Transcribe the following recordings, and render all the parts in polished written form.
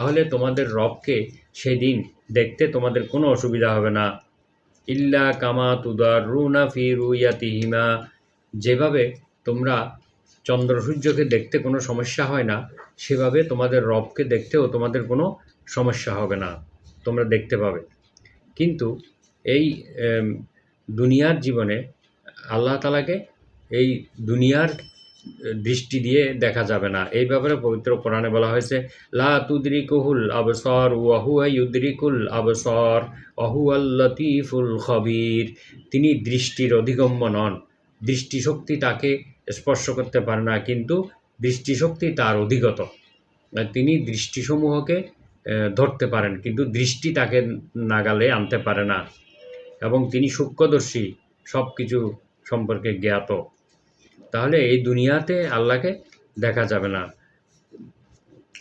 তাহলে তোমাদের রবকে সেদিন দেখতে তোমাদের কোনো অসুবিধা হবে না। ইল্লা কামা তুদাররুনা ফি রুয়াতিহিমা, যেভাবে তোমরা চন্দ্র সূর্যকে দেখতে কোনো সমস্যা হয় না, সেভাবে তোমাদের রবকে দেখতেও তোমাদের কোনো সমস্যা হবে না, তোমরা দেখতে পাবে। কিন্তু এই দুনিয়ার জীবনে আল্লাহ তাআলাকে এই দুনিয়ার দৃষ্টি দিয়ে দেখা যাবে না। এই ব্যাপারে পবিত্র কোরআনে বলা হয়েছে, লা তুদরিকুহুল আবসার ওয়া হুয়া ইউদরিকুল আবসার ওয়া হুয়াল লতীফুল খবীর। তিনি দৃষ্টির অধিগম্য নন, দৃষ্টিশক্তি তাকে স্পর্শ করতে পারে না, কিন্তু দৃষ্টিশক্তি তার অধিগত। তিনি দৃষ্টিসমূহকে ধরতে পারেন, কিন্তু দৃষ্টি তাকে নাগালে আনতে পারে না, এবং তিনি সূক্ষ্মদর্শী, সব কিছু সম্পর্কে জ্ঞাত। তাহলে এই দুনিয়াতে আল্লাহকে দেখা যাবে না।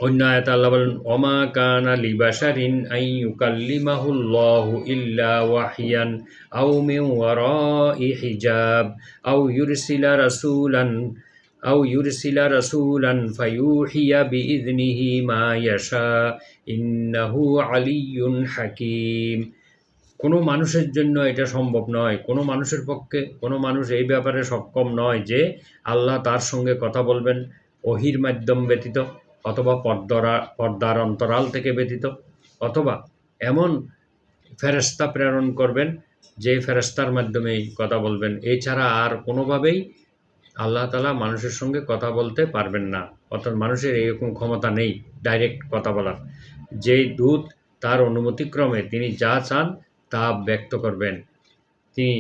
অন্য আয়াতে আল্লাহ বলেন, ওমা কানা লিবাশারিন আন ইউকাল্লিমাহুল্লাহু ইল্লা ওয়াহইয়ান আও মিন ওয়ারাই হিজাব আও ইউরসিলা রাসূলান ফায়ুহিয়া বিইذনিহি মা ইয়াশা ইন্নাহু আলিয়্যুন হাকীম। কোনো মানুষের জন্য এটা সম্ভব নয়, কোনো মানুষের পক্ষে, কোনো মানুষ এই ব্যাপারে সক্ষম নয় যে আল্লাহ তার সঙ্গে কথা বলবেন ওহির মাধ্যম ব্যতীত, অথবা পর্দার অন্তরাল থেকে ব্যতীত, অথবা এমন ফেরেশতা প্রেরণ করবেন যে ফেরেশতার মাধ্যমেই কথা বলবেন। এছাড়া আর কোনোভাবেই আল্লাহ তাআলা মানুষের সঙ্গে কথা বলতে পারবেন না, অর্থাৎ মানুষের এরকম ক্ষমতা নেই ডাইরেক্ট কথা বলার। যে দূত তার অনুমতিক্রমে তিনি যা চান তা ব্যক্ত করবেন। তিনি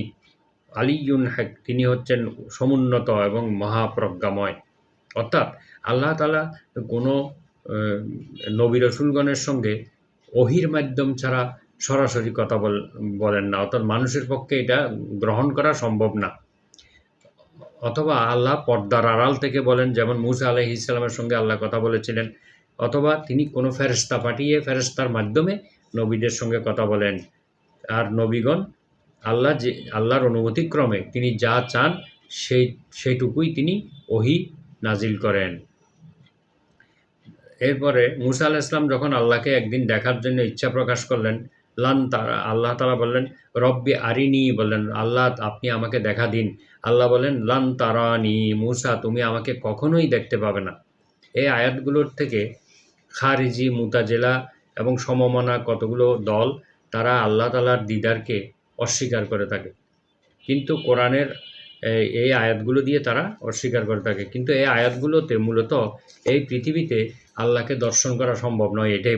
আলিয়্যুন হাক, তিনি হচ্ছেন সমুন্নত এবং মহাপ্রজ্ঞাময়। অর্থাৎ আল্লাহ তাআলা কোনো নবী রাসূলগণের সঙ্গে ওহির মাধ্যম ছাড়া সরাসরি কথা বলেন না, অর্থাৎ মানুষের পক্ষে এটা গ্রহণ করা সম্ভব না। অথবা আল্লাহ পর্দার আড়াল থেকে বলেন, যেমন মূসা আলাইহিস সালামের সঙ্গে আল্লাহ কথা বলেছিলেন, অথবা তিনি কোনো ফেরেশতা পাঠিয়ে ফেরেশতার মাধ্যমে নবীদের সঙ্গে কথা বলেন। আর নবীগণ আল্লাহর অনুমতিক্রমে তিনি যা চান সেইটুকুই তিনি ওহী নাজিল করেন। এরপরে মূসা আলাইহিস সালাম যখন আল্লাহকে একদিন দেখার জন্য ইচ্ছা প্রকাশ করলেন, আল্লাহ তাআলা বললেন, রব্বি আরিনি, বললেন আল্লাহ আপনি আমাকে দেখা দিন। আল্লাহ বলেন, লান তারানি, মূসা তুমি আমাকে কখনোই দেখতে পাবে না। এই আয়াতগুলোর থেকে খারিজি, মুতাজিলা এবং সমমনা কতগুলো দল তারা আল্লাহ তাআলার দিদারকে অস্বীকার করে থাকে, কিন্তু কোরআনের এই আয়াতগুলো দিয়ে তারা অস্বীকার করে থাকে। কিন্তু এই আয়াতগুলোতে মূলত এই পৃথিবীতে আল্লাহকে দর্শন করা সম্ভব নয়, এটাই